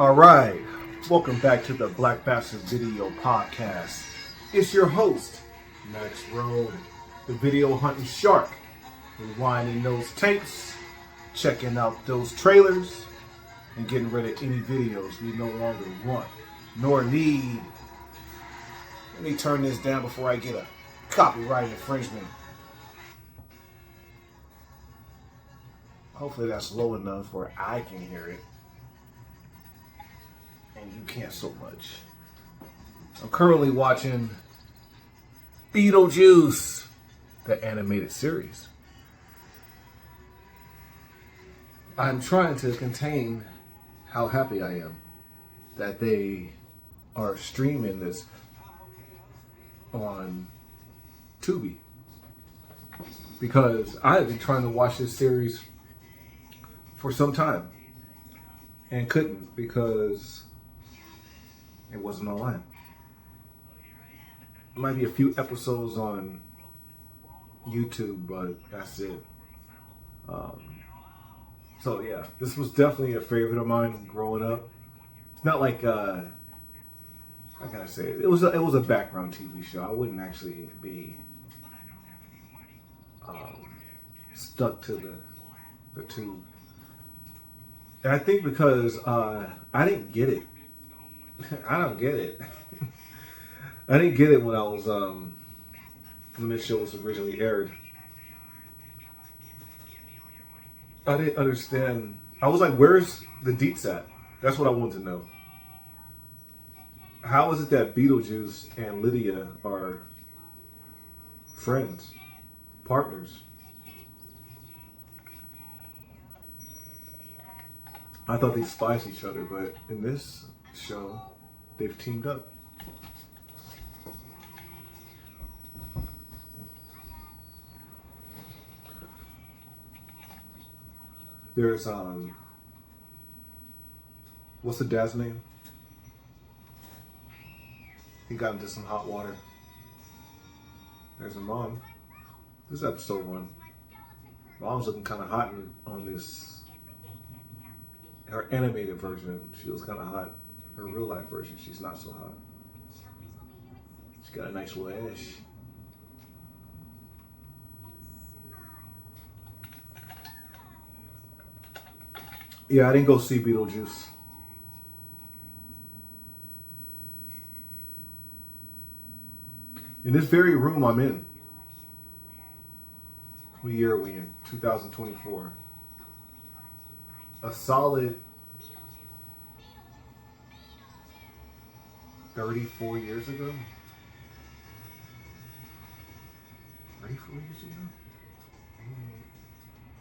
All right, welcome back to the Black Basterd Video Podcast. It's your host, Max Road, the video hunting shark, rewinding those tapes, checking out those trailers, and getting rid of any videos we no longer want nor need. Let me turn this down before I get a copyright infringement. Hopefully that's low enough where I can hear it and you can't so much. I'm currently watching Beetlejuice, the animated series. I'm trying to contain how happy I am that they are streaming this on Tubi, because I have been trying to watch this series for some time and couldn't because it wasn't online. There might be a few episodes on YouTube, but that's it. So yeah, this was definitely a favorite of mine growing up. It's not like how can I say it? It was a background TV show. I wouldn't actually be stuck to the tube. And I think because I didn't get it. I don't get it. I didn't get it when I was when this show was originally aired. I didn't understand. I was like, where's the deets at? That's what I wanted to know. How is it that Beetlejuice and Lydia are friends, partners? I thought they spiced each other, but in this show, they've teamed up. There's what's the dad's name? He got into some hot water. There's a mom. This is episode 1. Mom's looking kind of hot on this. Her animated version, she was kind of hot. Her real life version, she's not so hot. She's got a nice little ash. Yeah, I didn't go see Beetlejuice. In this very room I'm in. What year are we in? 2024. A solid 34 years ago? 34 years ago?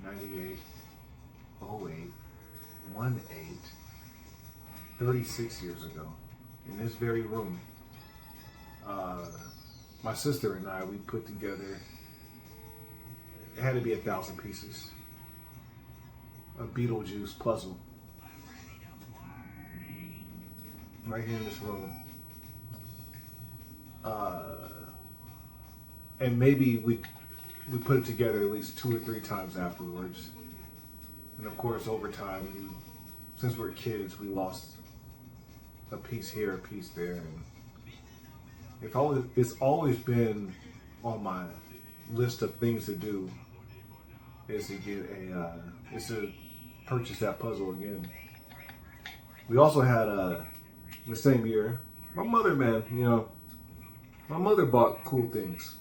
98, 08, 18, 36 years ago. In this very room. My sister and I, we put together, it had to be 1,000 pieces. A Beetlejuice puzzle. Right here in this room. And maybe we put it together at least 2 or 3 times afterwards. And of course, over time, since we're kids, we lost a piece here, a piece there. And it's always been on my list of things to do is to get is to purchase that puzzle again. We also had the same year, my mother, man, you know, my mother bought cool things.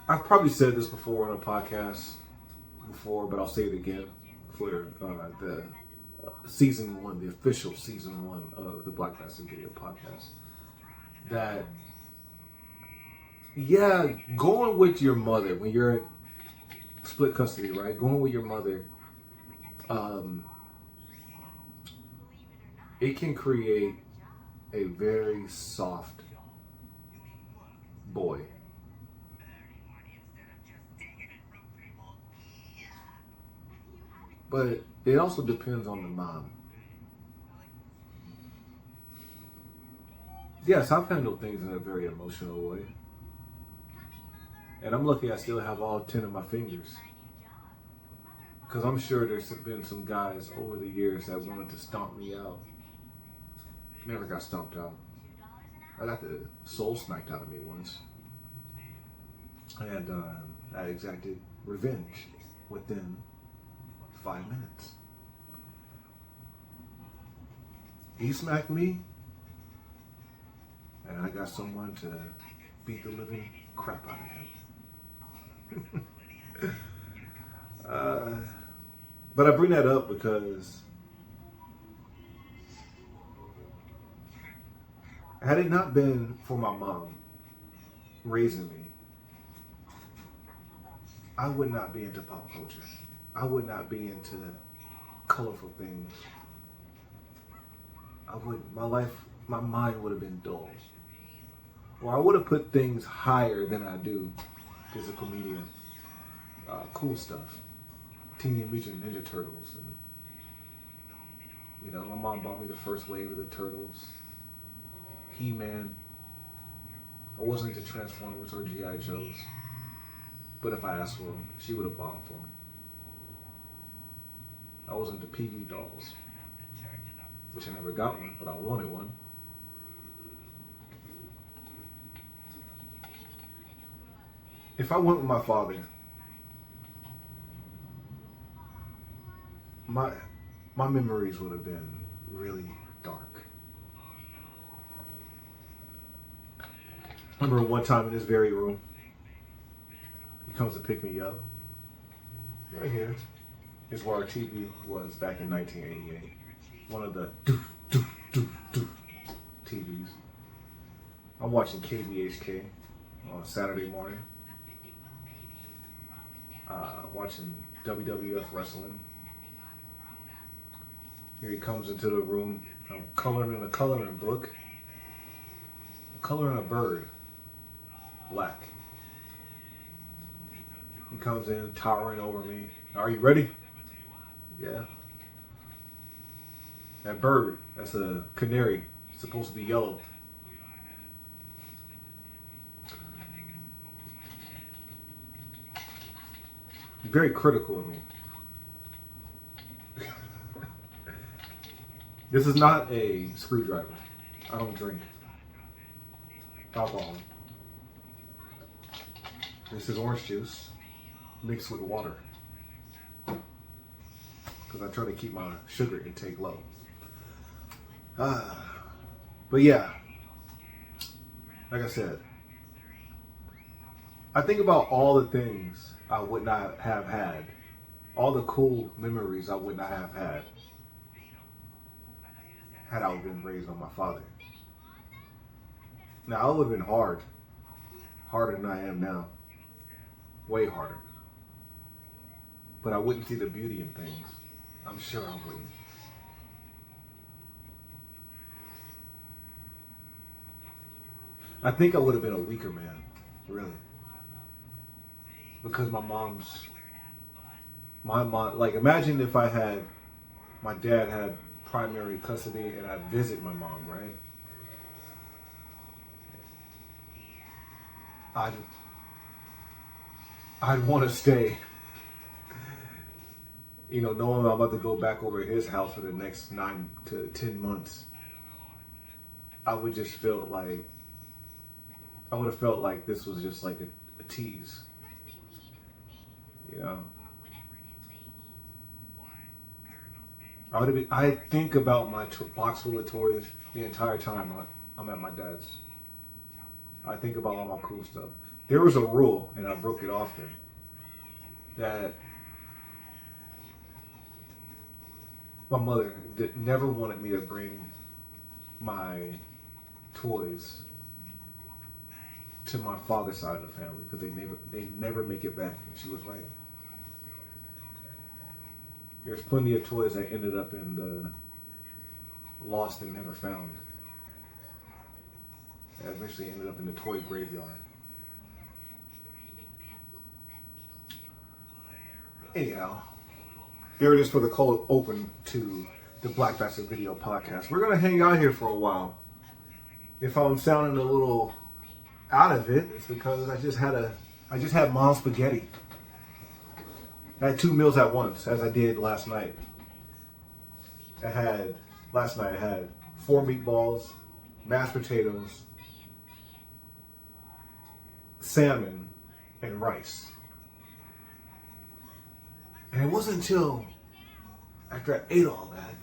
I've probably said this before on a podcast before, but I'll say it again for the season 1, the official season 1 of the Black Basterd Video Podcast. That, yeah, going with your mother when you're in split custody, right? Going with your mother, it can create a very soft boy. But it also depends on the mom. Yes, I've handled things in a very emotional way. And I'm lucky I still have all 10 of my fingers. Because I'm sure there's been some guys over the years that wanted to stomp me out. Never got stomped out. I got the soul smacked out of me once. And I exacted revenge within 5 minutes. He smacked me, and I got someone to beat the living crap out of him. But I bring that up because had it not been for my mom raising me, I would not be into pop culture. I would not be into colorful things. My mind would have been dull. Or I would have put things higher than I do. Physical media, cool stuff. Teenage Mutant Ninja Turtles. And, my mom bought me the first wave of the Turtles. He-Man. I wasn't into Transformers or G.I. Joes. But if I asked for them, she would have bought them for me. I was into PV dolls. Which I never got one, but I wanted one. If I went with my father, my memories would have been really dark. I remember one time in this very room, he comes to pick me up. Right here is where our TV was back in 1988. One of the TVs. I'm watching KBHK on a Saturday morning. Watching WWF wrestling. Here he comes into the room. I'm coloring in a coloring book. I'm coloring a bird. Black. He comes in, towering over me. Are you ready? Yeah. That bird, that's a canary. It's supposed to be yellow. Very critical of me. This is not a screwdriver. I don't drink alcohol. This is orange juice mixed with water. Because I try to keep my sugar intake low. But yeah, like I said, I think about all the things I would not have had, all the cool memories I would not have had I been raised by my father. Now, I would have been harder than I am now, way harder. But I wouldn't see the beauty in things. I'm sure I wouldn't. I think I would have been a weaker man, really. Because my mom, like imagine if my dad had primary custody and I visit my mom, right? I'd want to stay, knowing I'm about to go back over to his house for the next 9 to 10 months. I would have felt like this was just like a tease, I think about my box full of toys the entire time I'm at my dad's. I think about all my cool stuff. There was a rule, and I broke it often, that my mother never wanted me to bring my toys to my father's side of the family because they never make it back. And she was right. There's plenty of toys that ended up in the lost and never found. That eventually ended up in the toy graveyard. Anyhow, there it is for the cold open to the Black Basterd Video podcast. We're gonna hang out here for a while. If I'm sounding a little out of it, it's because I just had mom's spaghetti. I had 2 meals at once, as I did last night. Last night I had 4 meatballs, mashed potatoes, salmon, and rice. And it wasn't until after I ate all that,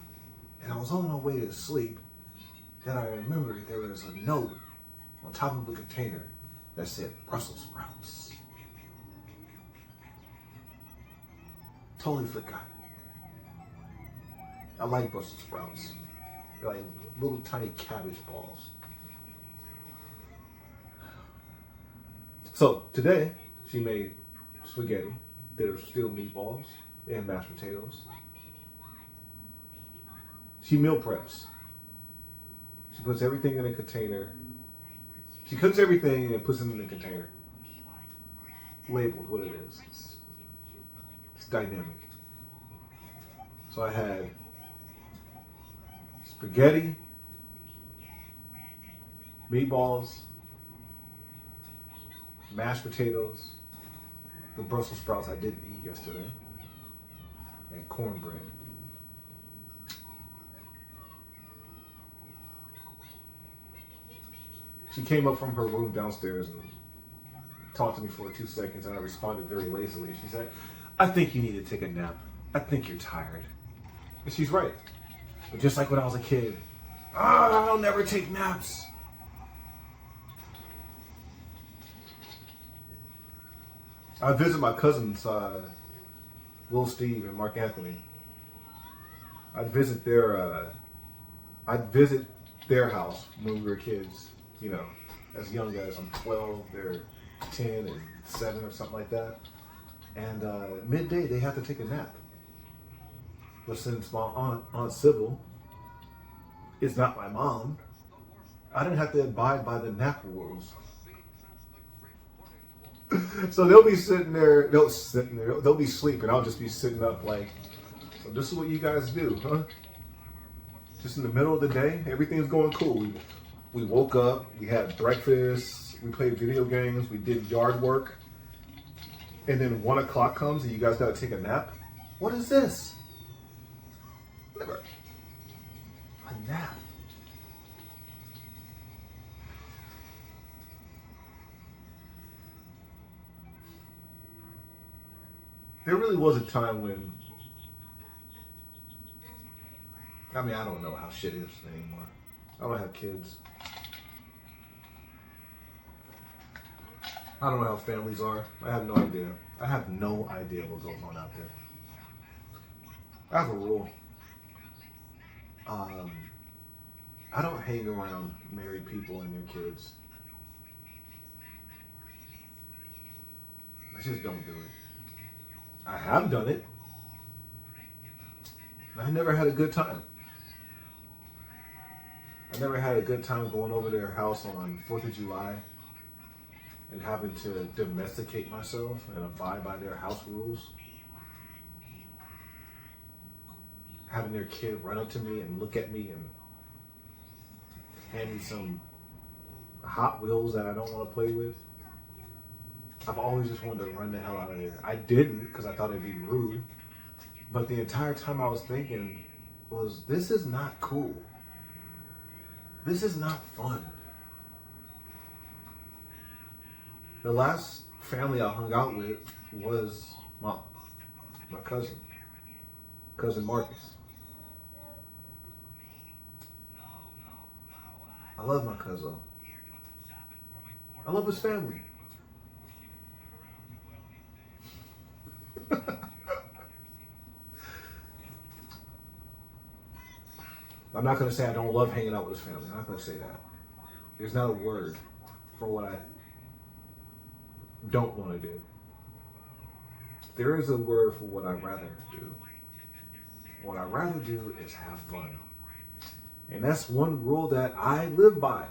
and I was on my way to sleep, that I remembered there was a note on top of the container that said Brussels sprouts. Totally forgot. I like Brussels sprouts. They're like little tiny cabbage balls. So today, she made spaghetti. There were still meatballs and mashed potatoes. She meal preps. She puts everything in a container. She cooks everything and puts it in a container. Labeled what it is. It's dynamic. So I had spaghetti, meatballs, mashed potatoes, the Brussels sprouts I didn't eat yesterday, and cornbread. She came up from her room downstairs and talked to me for 2 seconds, and I responded very lazily. She said, "I think you need to take a nap. I think you're tired." And she's right. But just like when I was a kid, I'll never take naps. I visit my cousins, Will Steve and Mark Anthony. I'd visit their house when we were kids, you know, as young as I'm 12, they're 10 and 7 or something like that. And midday they have to take a nap. But since my Aunt Sybil is not my mom, I didn't have to abide by the nap rules. So they'll be sitting there, they'll be sleeping. I'll just be sitting up like, so this is what you guys do, huh? Just in the middle of the day, everything's going cool. We woke up, we had breakfast, we played video games, we did yard work, and then 1 o'clock comes and you guys gotta take a nap? What is this? Never. A nap. There really was a time when, I don't know how shit is anymore. I don't have kids. I don't know how families are. I have no idea. I have no idea what goes on out there. I have a rule. I don't hang around married people and their kids. I just don't do it. I have done it. I never had a good time. I never had a good time going over their house on 4th of July and having to domesticate myself and abide by their house rules. Having their kid run up to me and look at me and hand me some Hot Wheels that I don't want to play with. I've always just wanted to run the hell out of there. I didn't because I thought it'd be rude. But the entire time I was thinking was, this is not cool. This is not fun. The last family I hung out with was my cousin Marcus. I love my cousin. I love his family. I'm not going to say I don't love hanging out with his family. I'm not going to say that. There's not a word for what I don't want to do. There is a word for what I'd rather do. What I'd rather do is have fun. And that's one rule that I live by.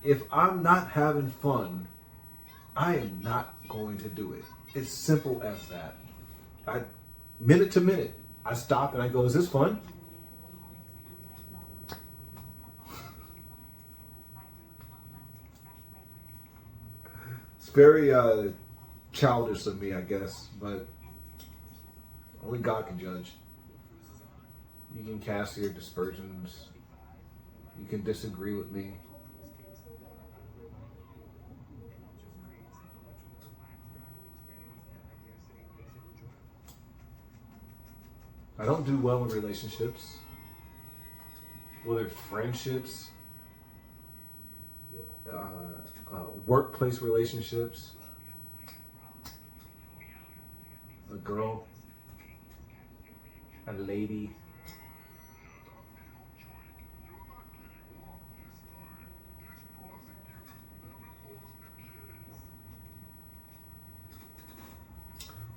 If I'm not having fun, I am not going to do it. It's simple as that. Minute to minute, I stop and I go, is this fun? It's very childish of me, I guess, but Only God can judge. You can cast your dispersions. You can disagree with me. I don't do well in relationships, whether it's friendships, workplace relationships, a girl, a lady.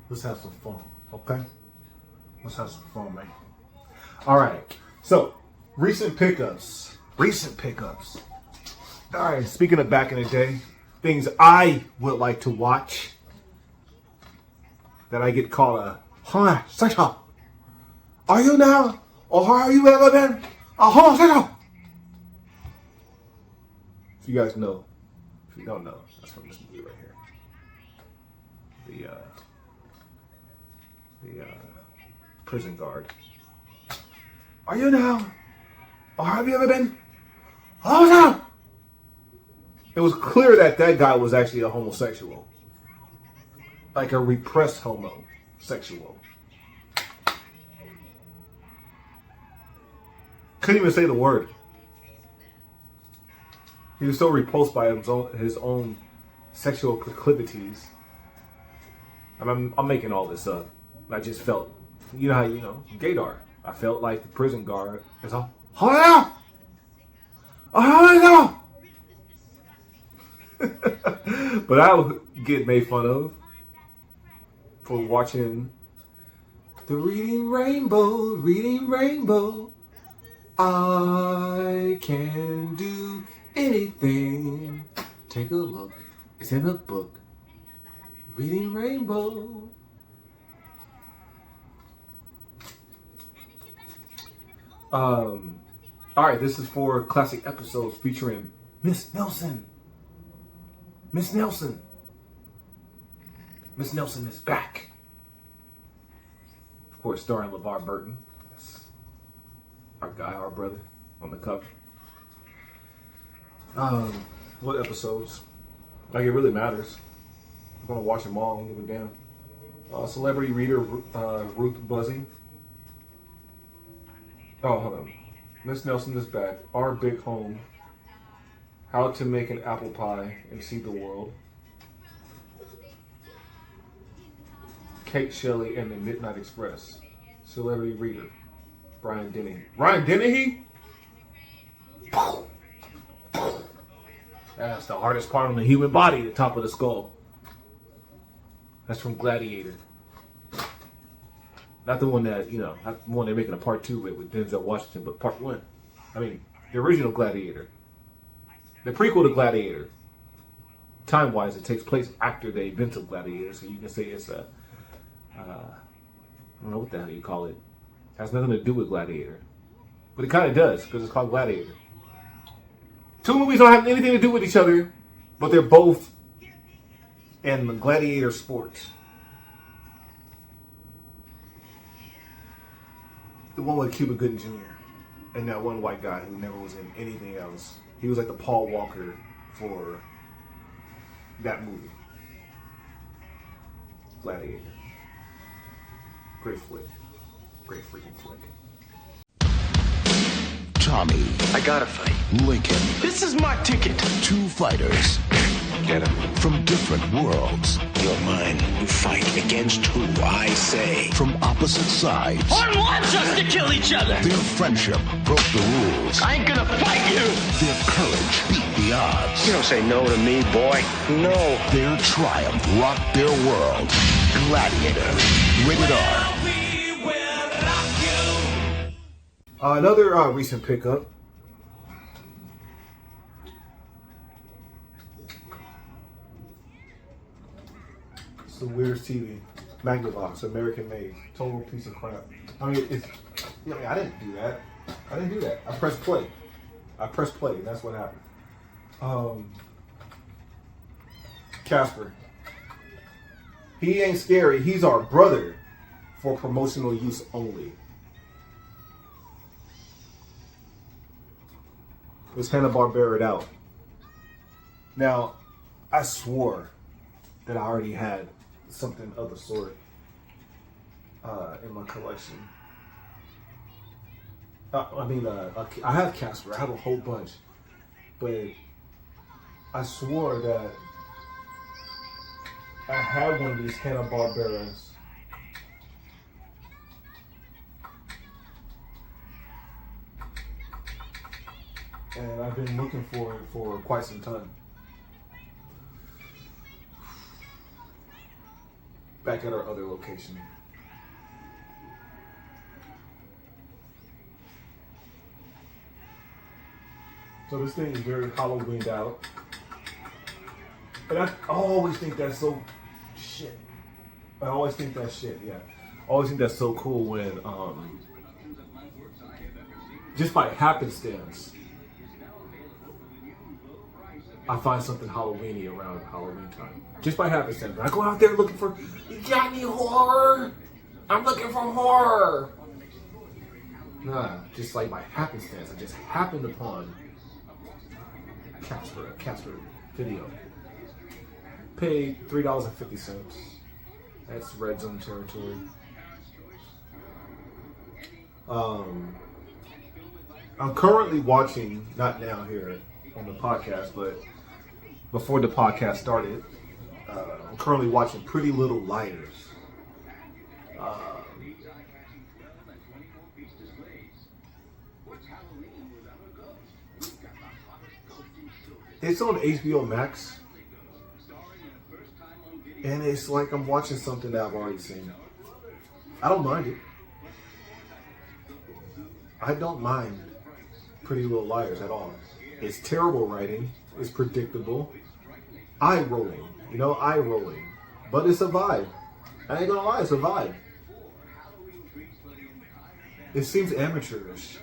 Let's have some fun, okay? Let's have some fun, man. All right. So, recent pickups. All right. Speaking of back in the day, things I would like to watch that I get called a, homosexual. Are you now? Or have you ever been a homosexual? If you guys know, if you don't know, that's from this movie right here. The prison guard. Are you now? Or have you ever been? Oh no! It was clear that that guy was actually a homosexual. Like a repressed homosexual. Couldn't even say the word. He was so repulsed by his own sexual proclivities. I'm making all this up. I just felt, you know how, gaydar. I felt like the prison guard is all, oh no! But I would get made fun of for watching the Reading Rainbow. I can do anything. Take a look. It's in a book. Reading Rainbow. All right, this is for classic episodes featuring Miss Nelson. Miss Nelson is back. Of course, starring LeVar Burton. That's our guy, our brother, on the cover. What episodes? Like, it really matters. I'm gonna watch them all and give a damn. Celebrity reader Ruth Buzzy. Oh, hold on. Miss Nelson is back. Our Big Home. How to Make an Apple Pie and See the World. Kate Shelley and the Midnight Express. Celebrity reader Brian Dennehy. Brian Dennehy? That's the hardest part on the human body, the top of the skull. That's from Gladiator. Not the one that, not the one they're making a part 2 with Denzel Washington, but part 1. I mean, the original Gladiator. The prequel to Gladiator. Time-wise, it takes place after the events of Gladiator, so you can say it's a, I don't know what the hell you call it. It has nothing to do with Gladiator. But it kind of does, because it's called Gladiator. Two movies don't have anything to do with each other, but they're both in the gladiator sports. The one with Cuba Gooding Jr. and that one white guy who never was in anything else. He was like the Paul Walker for that movie. Gladiator. Great flick. Great freaking flick. Tommy. I gotta fight. Lincoln. This is my ticket. Two fighters. Get him. From different worlds. You're mine. You fight against who I say. From opposite sides. I want us to kill each other. Their friendship broke the rules. I ain't gonna fight you. Their courage beat the odds. You don't say no to me, boy. No. Their triumph rocked their world. Gladiator. Rated R. Another recent pickup. It's the weirdest TV. Magnavox, American made. Total piece of crap. I mean, I didn't do that. I pressed play. And that's what happened. Casper. He ain't scary. He's our brother. for promotional use only. Let's Hanna-Barbera it out. Now, I swore that I already had something of the sort in my collection. I have Casper. I have a whole bunch, but I swore that I had one of these Hanna-Barberas. And I've been looking for it for quite some time. Back at our other location. So this thing is very Halloweened out. And I always think that's so shit. I always think that shit, yeah. I always think that's so cool when just by happenstance I find something Halloween-y around Halloween time. Just by happenstance. I go out there looking for, you got any horror? I'm looking for horror. Nah, just like by happenstance, I just happened upon Casper video. Paid $3.50. That's red zone territory. I'm currently watching, not now here on the podcast, but before the podcast started, I'm currently watching Pretty Little Liars. It's on HBO Max, and it's like I'm watching something that I've already seen. I don't mind it. I don't mind Pretty Little Liars at all. It's terrible writing. It's predictable. Eye-rolling. Eye-rolling. But it's a vibe. I ain't gonna lie, it's a vibe. It seems amateurish.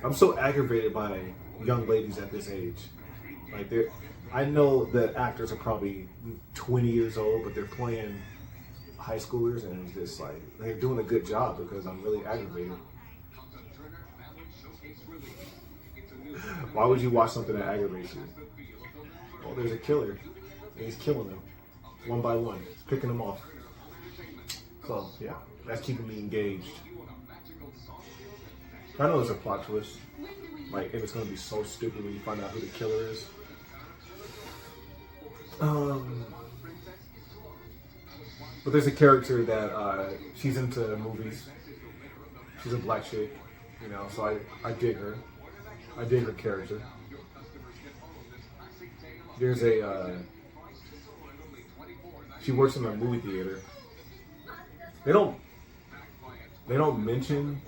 I'm so aggravated by young ladies at this age. Like I know that actors are probably 20 years old, but they're playing high schoolers, and it's just like they're doing a good job because I'm really aggravated. Why would you watch something that aggravates you? Well, there's a killer, and he's killing them one by one. He's picking them off. So yeah, that's keeping me engaged. I know there's a plot twist. Like, and it's gonna be so stupid when you find out who the killer is. But there's a character that she's into movies. She's a black chick, so I dig her. I dig her character. There's she works in a movie theater. They don't mention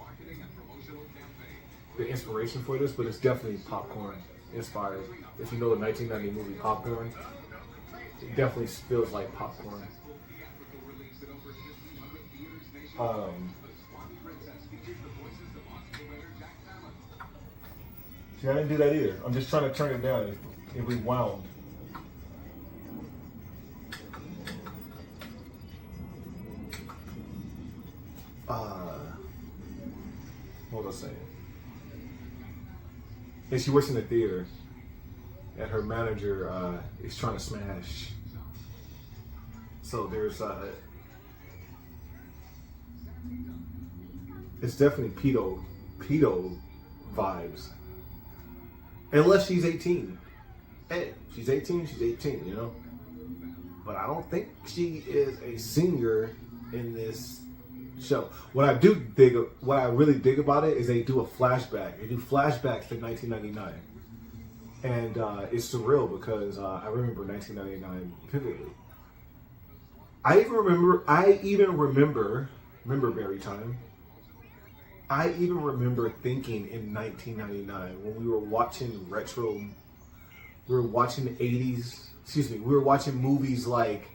the inspiration for this, but it's definitely popcorn inspired. If you know the 1990 movie Popcorn, it definitely feels like popcorn. See, I didn't do that either. I'm just trying to turn it down. It rewound. What was I saying? And she works in the theater, and her manager is trying to smash. So there's it's definitely pedo vibes. Unless she's 18. Hey, she's 18, she's 18, But I don't think she is a senior in this show. What I really dig about it is they do a flashback. They do flashbacks to 1999. And it's surreal because I remember 1999 vividly. I even remember Berry Time. I even remember thinking in 1999 when we were watching we were watching the 80s, we were watching movies like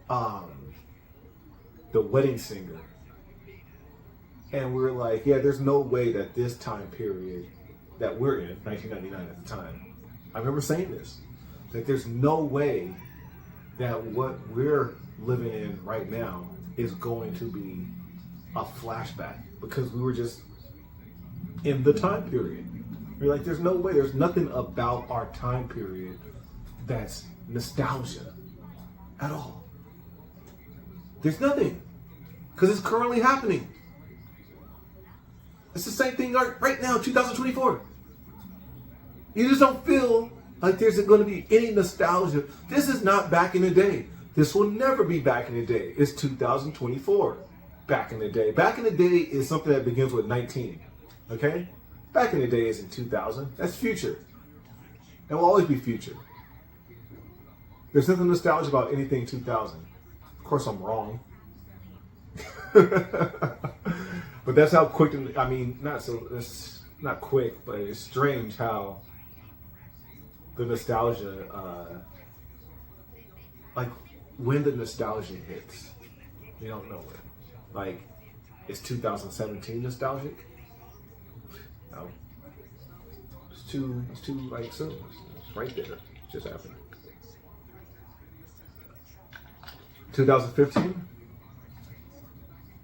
The Wedding Singer. And we were like, yeah, there's no way that this time period that we're in, 1999 at the time, I remember saying this, that there's no way that what we're living in right now is going to be a flashback, because we were just in the time period. We're like, there's no way, there's nothing about our time period that's nostalgia at all. There's nothing, because it's currently happening. It's the same thing right now, 2024. You just don't feel like there's going to be any nostalgia. This is not back in the day. This will never be back in the day. It's 2024. Back in the day. Back in the day is something that begins with 19. Okay? Back in the day isn't 2000. That's future. It will always be future. There's nothing nostalgic about anything 2000. Of course, I'm wrong. But that's how quick, it's not quick, but it's strange how the nostalgia, like when the nostalgia hits, you don't know it. Like, is 2017 nostalgic? No. It's too like soon. It's right there. It just happened. 2015?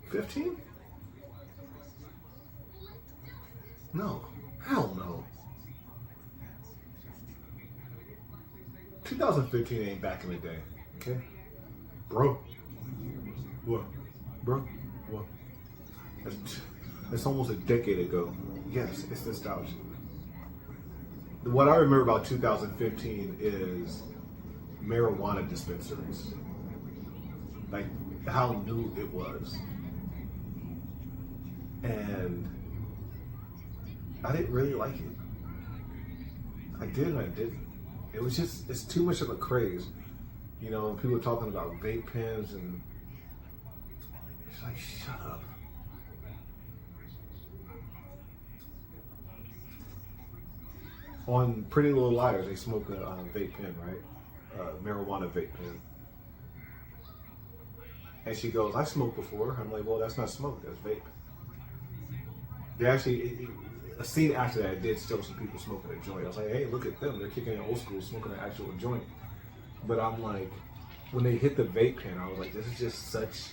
15? No. Hell no. 2015 ain't back in the day. Okay? Bro. What? Bro? What? That's almost a decade ago. Yes, it's nostalgic. What I remember about 2015 is marijuana dispensaries. Like, how new it was. And I didn't really like it. I did and I didn't. It was just, it's too much of a craze. You know, people are talking about vape pens and it's like, shut up. On Pretty Little Liars, they smoke a vape pen, right? Marijuana vape pen. And she goes, I smoked before. I'm like, well, that's not smoke, that's vape. They actually, a scene after that did show some people smoking a joint. I was like, hey, look at them. They're kicking in old school, smoking an actual joint. But I'm like, when they hit the vape pen, I was like, this is just such,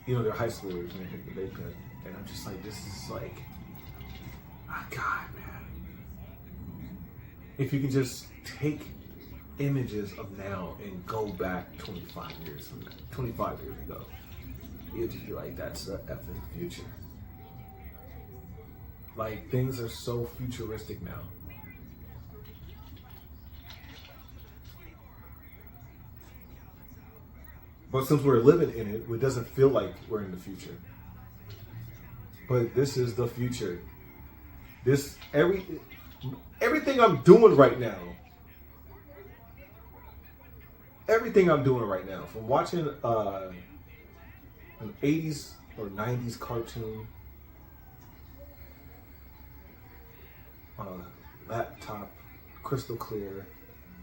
you know, they're high schoolers and they hit the vape pen. And I'm just like, this is like, oh God, man. If you can just take images of now and go back 25 years from now, 25 years ago, you'd just be like, that's the effing future. Like, things are so futuristic now. But since we're living in it, it doesn't feel like we're in the future. But this is the future. Everything I'm doing right now, from watching an 80s or 90s cartoon on a laptop, crystal clear,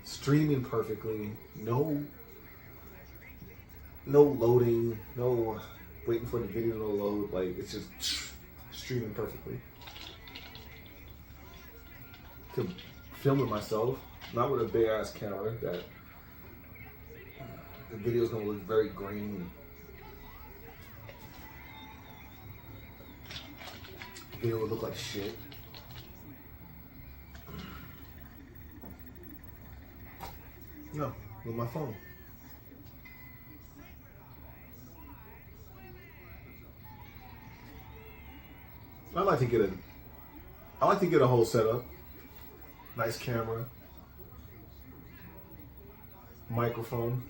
streaming perfectly, no loading, no waiting for the video to load, like it's just streaming perfectly. To filming myself, not with a big ass camera that the video's gonna look very grainy. The video would look like shit. No, with my phone. I like to get a whole setup. Nice camera. Microphone.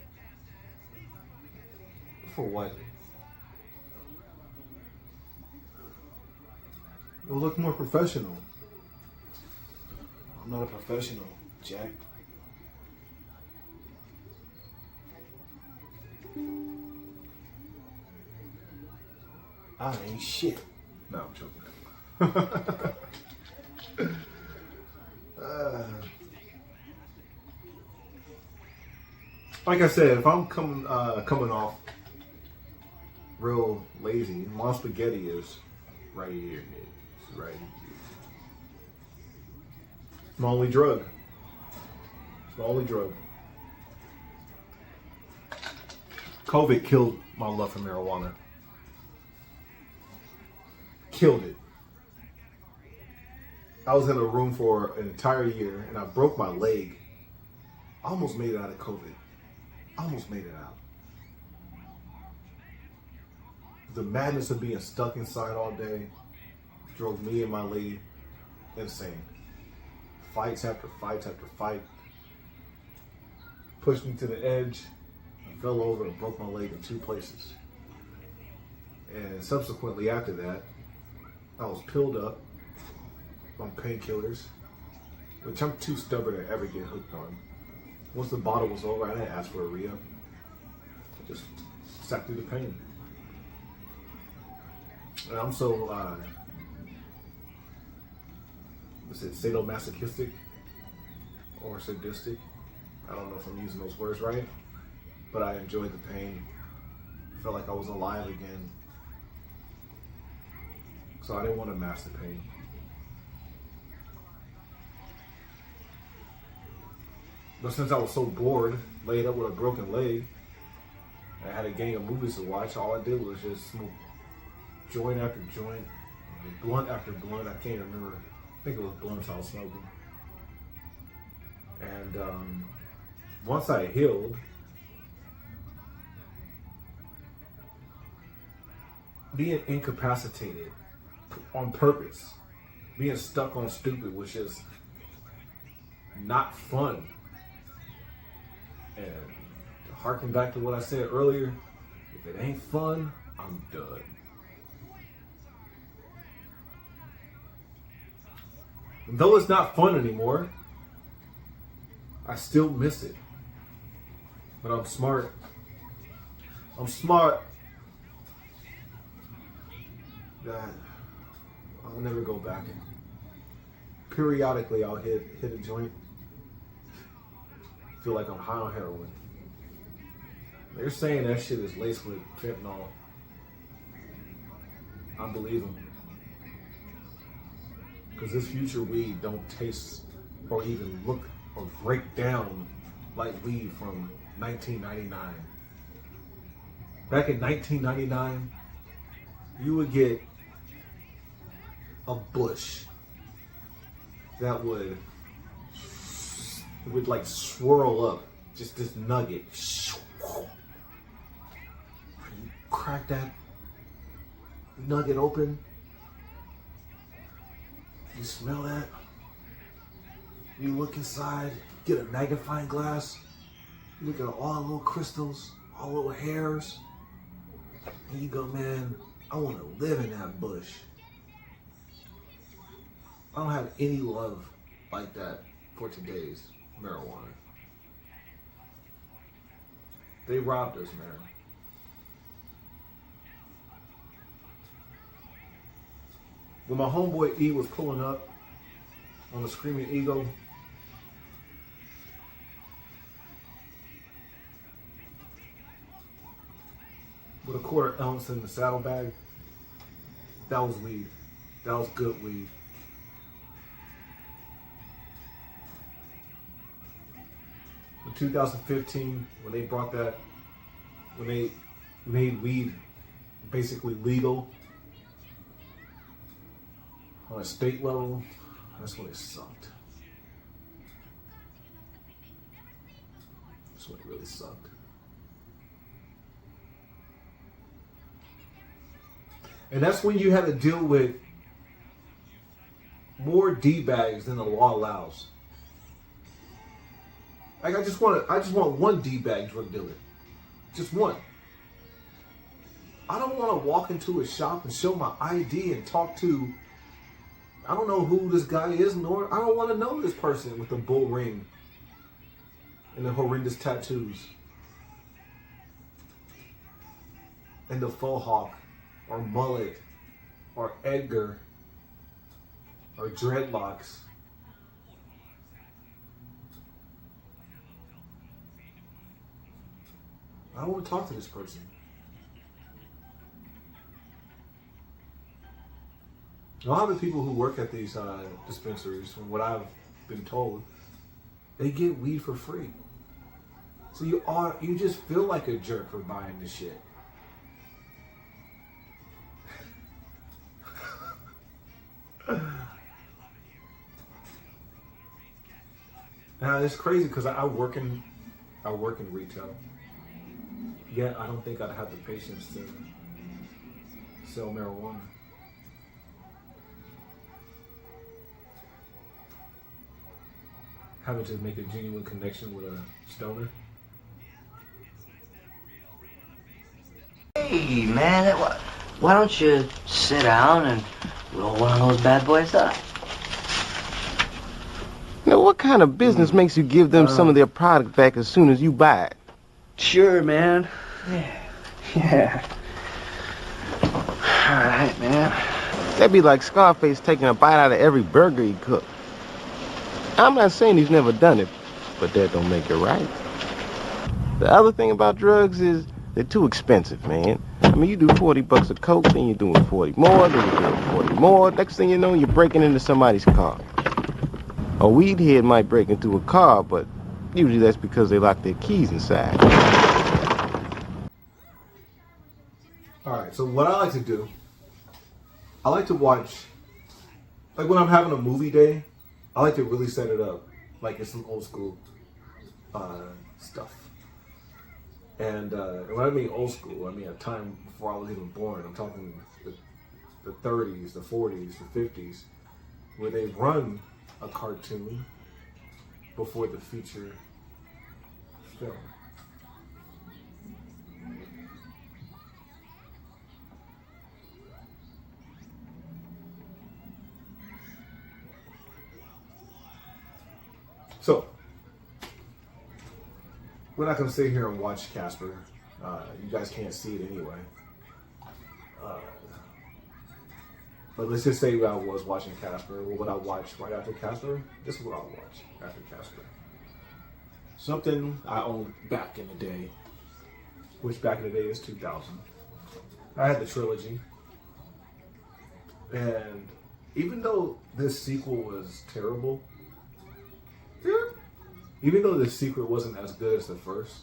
For what? It'll look more professional. I'm not a professional, Jack. I ain't shit. No, I'm joking. Like I said, if I'm coming off real lazy, my spaghetti is right here. It's right here. It's my only drug. It's my only drug. COVID killed my love for marijuana. Killed it. I was in a room for an entire year and I broke my leg. I almost made it out of COVID. I almost made it out. The madness of being stuck inside all day drove me and my lady insane. Fights after fights after fight. Pushed me to the edge. I fell over and broke my leg in 2 places. And subsequently after that, I was pilled up on painkillers, which I'm too stubborn to ever get hooked on. Once the bottle was over, I didn't ask for a re-up. I just sat through the pain. And I'm so, sadomasochistic or sadistic. I don't know if I'm using those words right, but I enjoyed the pain. I felt like I was alive again. So I didn't want to mask the pain. But since I was so bored, laid up with a broken leg, I had a gang of movies to watch, all I did was just smoke joint after joint, blunt after blunt. I can't remember. I think it was blunts I was smoking. And once I healed, being incapacitated on purpose, being stuck on stupid was just not fun. And to harken back to what I said earlier, if it ain't fun, I'm done. And though it's not fun anymore, I still miss it. But I'm smart. I'm smart that I'll never go back. Periodically, I'll hit a joint. Feel like I'm high on heroin. They're saying that shit is laced with fentanyl. I believe them. Because this future weed don't taste or even look or break down like weed from 1999. Back in 1999, you would get a bush that would like swirl up, just this nugget. You crack that nugget open, you smell that, you look inside, get a magnifying glass, you look at all the little crystals, all the little hairs, and you go, man, I want to live in that bush. I don't have any love like that for today's marijuana. They robbed us, man. When my homeboy E was pulling up on the Screaming Eagle, with a 1/4 ounce in the saddlebag, that was weed. That was good weed. In 2015, when they brought that, when they made weed basically legal on a state level, that's when it sucked. That's when it really sucked. And that's when you had to deal with more D-bags than the law allows. Like I just want one D-bag drug dealer. Just one. I don't want to walk into a shop and show my ID and talk to, I don't know who this guy is, nor I don't want to know this person with the bull ring and the horrendous tattoos and the faux hawk or mullet or Edgar or dreadlocks. I don't want to talk to this person. A lot of the people who work at these dispensaries, from what I've been told, they get weed for free. So you just feel like a jerk for buying this shit. Now it's crazy because I work in retail. Yet I don't think I'd have the patience to sell marijuana. Having to make a genuine connection with a stoner. Hey, man, why don't you sit down and roll one of those bad boys up? Now, what kind of business makes you give them some of their product back as soon as you buy it? Sure, man. Yeah. All right, man. That'd be like Scarface taking a bite out of every burger he cooked. I'm not saying he's never done it, but that don't make it right. The other thing about drugs is they're too expensive, man. I mean, you do 40 bucks of coke, then you're doing 40 more, then you're doing 40 more. Next thing you know, you're breaking into somebody's car. A weed head might break into a car, but usually that's because they lock their keys inside. Alright, so what I like to do, I like to watch, like when I'm having a movie day, I like to really set it up like it's some old school stuff. And when I mean old school, I mean a time before I was even born. I'm talking the 30s, the 40s, the 50s, where they run a cartoon before the feature film. So, we're not going to sit here and watch Casper. You guys can't see it anyway. But let's just say I was watching Casper. What would I watch right after Casper? This is what I'll watch after Casper. Something I owned back in the day, which back in the day is 2000. I had the trilogy. And even though this sequel was terrible, even though the secret wasn't as good as the first,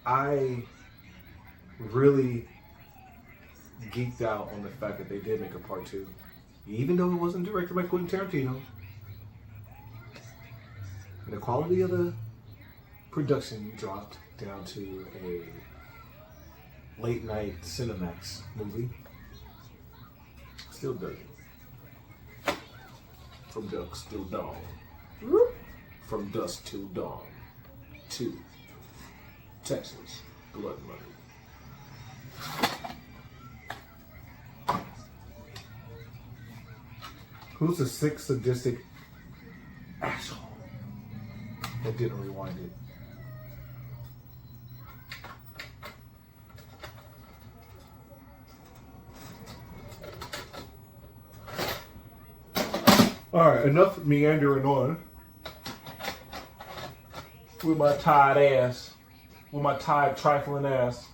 I really geeked out on the fact that they did make a part 2. Even though it wasn't directed by Quentin Tarantino. And the quality of the production dropped down to a late night Cinemax movie. Still does it. From dusk till dawn. From dusk till dawn. 2. Texas. Blood Money. Who's the sick, sadistic asshole that didn't rewind it? Alright, enough meandering on with my tired ass, with my tired trifling ass.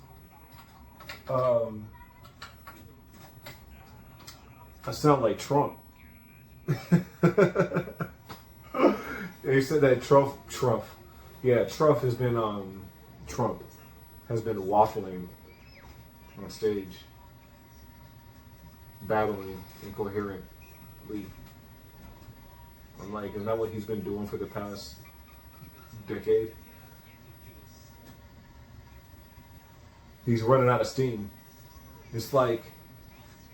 I sound like Trump. They said that Trump has been Trump has been waffling on stage, babbling incoherently. I'm like, isn't that what he's been doing for the past decade? He's running out of steam. It's like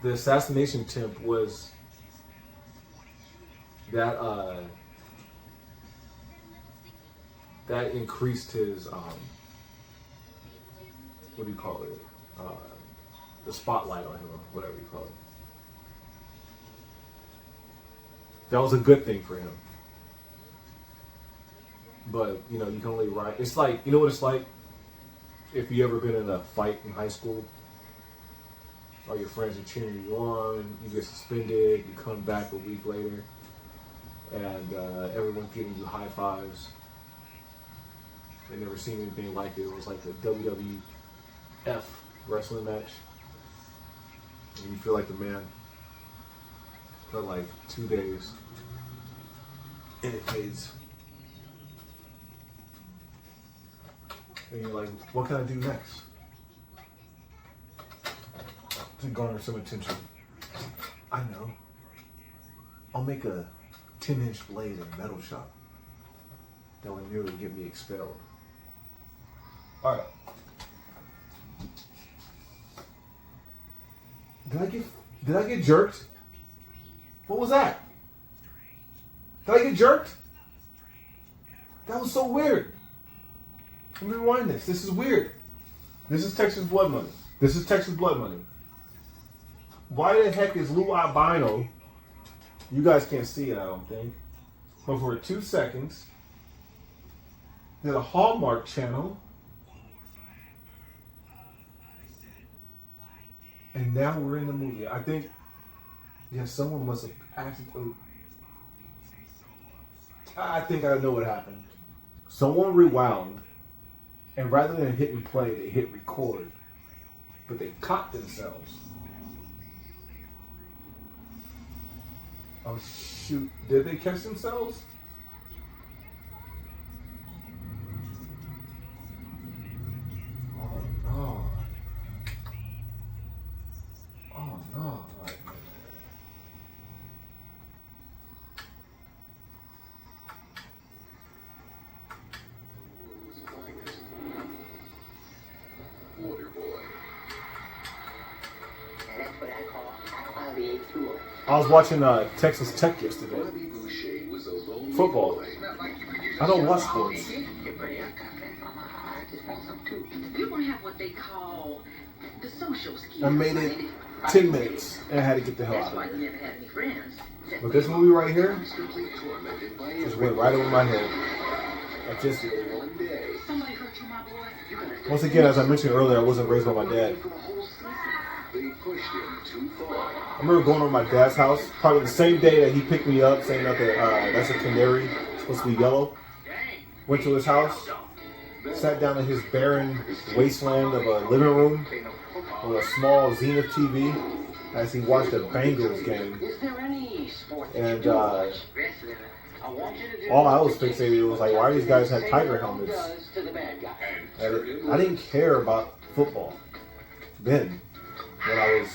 the assassination attempt was that that increased his what do you call it? The spotlight on him, or whatever you call it. That was a good thing for him. But, you know, you can only write. It's like, you know what it's like? If you ever been in a fight in high school, all your friends are cheering you on, you get suspended, you come back a week later, and everyone's giving you high fives. They never seen anything like it. It was like a WWF wrestling match. And you feel like the man for like 2 days. And it fades And you're like, what can I do next to garner some attention? I know. I'll make a 10-inch blade in a metal shop that would nearly get me expelled. All right. Did I get jerked? What was that? Did I get jerked? That was so weird. Let me rewind this. This is weird. This is Texas Blood Money. This is Texas Blood Money. Why the heck is Lou Albino? You guys can't see it, I don't think. But for 2 seconds, did a Hallmark channel. And now we're in the movie. I think, yeah, someone must have accidentally. I think I know what happened. Someone rewound, and rather than hitting play, they hit record. But they caught themselves. Oh shoot, did they catch themselves? Oh no. Oh no. I was watching Texas Tech yesterday. Football. I don't watch sports. You don't have what they call the social skills. I made it 10 minutes and I had to get the hell out of here. But this movie right here just went right over my head. I just, once again, as I mentioned earlier, I wasn't raised by my dad. I remember going over to my dad's house, probably the same day that he picked me up, saying that that's a canary, it's supposed to be yellow. Went to his house, sat down in his barren wasteland of a living room with a small Zenith TV as he watched a Bengals game. And all I was fixated was like, why do these guys have tiger helmets? And I didn't care about football then, when I was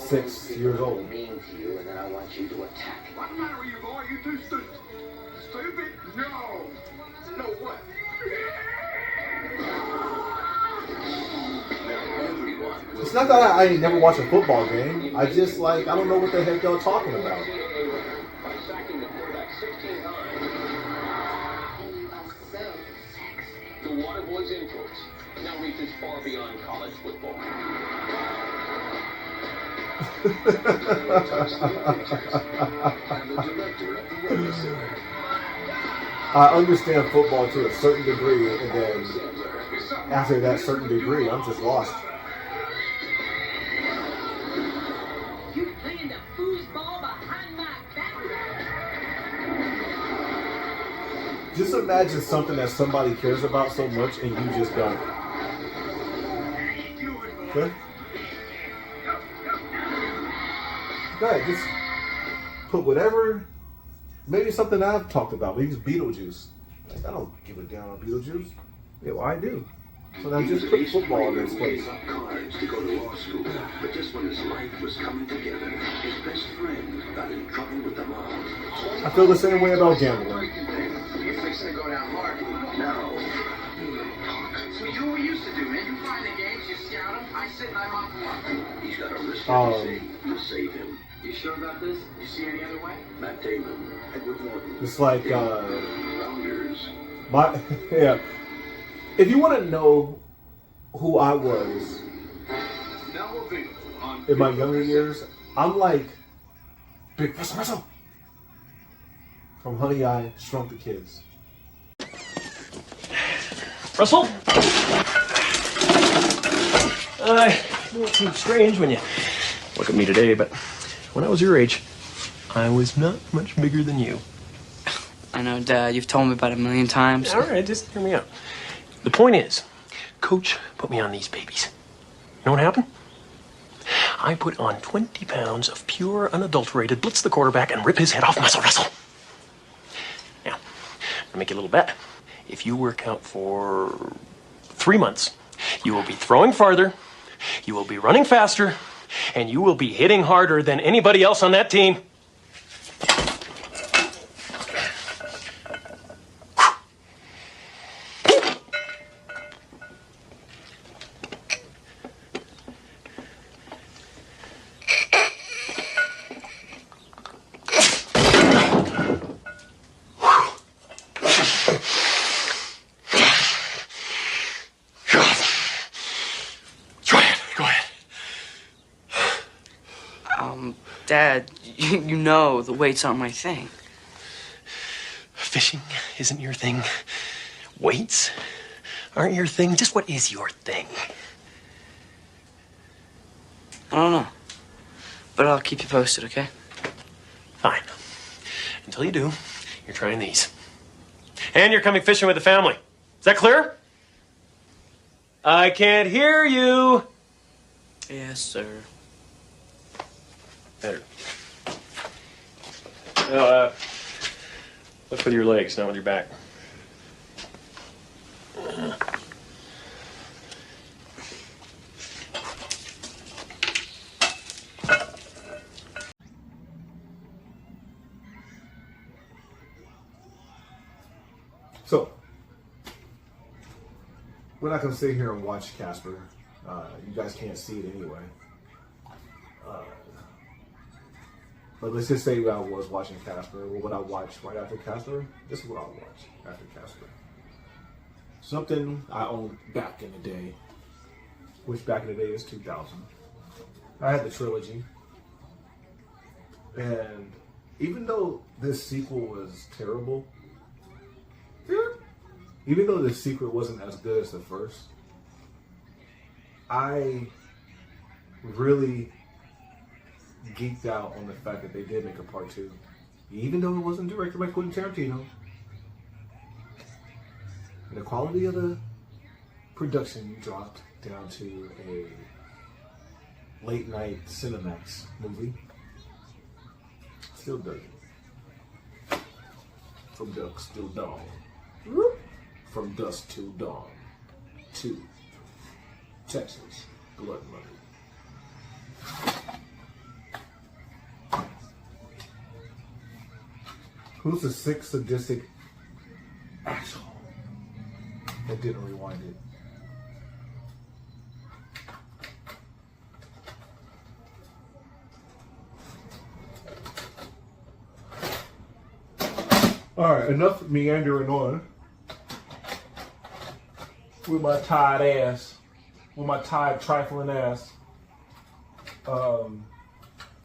6 years old. What's the matter with you, boy? You too stupid. Stupid? No. No what? It's not that I ain't never watched a football game. I just like, I don't know what the heck y'all talking about. The Water Boy's influence now reaches far beyond college football. I understand football to a certain degree, and then after that certain degree, I'm just lost. You playing the foosball behind my back? Just imagine something that somebody cares about so much, and you just don't. Okay? Go ahead, just put whatever, maybe something I've talked about, maybe it's Beetlejuice. Like, I don't give a damn about Beetlejuice. Yeah, well, I do. So now just put football in its place. Cards to go to law school, but just when his life was coming together, his best friend got in trouble with the mob. I feel the same way about gambling. You're fixing to go down hard. No. So we do what we used to do, man. You find the games, you scout them, I sit and I mop them up. He's got a risk every day. You save him. You sure about this? You see any other way? Matt Damon, Edward Norton. It's like, Rounders. yeah. If you want to know who I was in my younger years, I'm like Big Russell from Honey, I Shrunk the Kids. Russell? It seems strange when you look at me today, but when I was your age, I was not much bigger than you. I know, Dad. You've told me about it a million times. All right, just hear me out. The point is, Coach put me on these babies. You know what happened? I put on 20 pounds of pure, unadulterated blitz the quarterback and rip his head off muscle wrestle. Now, I'll make you a little bet. if you work out for 3 months, you will be throwing farther, you will be running faster, and you will be hitting harder than anybody else on that team. Dad, you know the weights aren't my thing. Fishing isn't your thing. Weights aren't your thing. Just what is your thing? I don't know. But I'll keep you posted, okay? Fine. Until you do, you're trying these. And you're coming fishing with the family. Is that clear? I can't hear you. Yes, sir. Better. Now, look with your legs, not with your back. So, we're not going to sit here and watch Casper. You guys can't see it anyway. But let's just say I was watching Casper. What would I watch right after Casper? This is what I'll watch after Casper. Something I owned back in the day, which back in the day is 2000. I had the trilogy. And even though this sequel was terrible, even though the sequel wasn't as good as the first, I really geeked out on the fact that they did make a part 2. Even though it wasn't directed by Quentin Tarantino. And the quality of the production dropped down to a late night Cinemax movie. Still dirty. From dusk till dawn. From dusk till dawn. 2. Texas. Blood Money. Who's the sick, sadistic asshole that didn't rewind it? Alright, enough meandering on with my tired ass, with my tired trifling ass.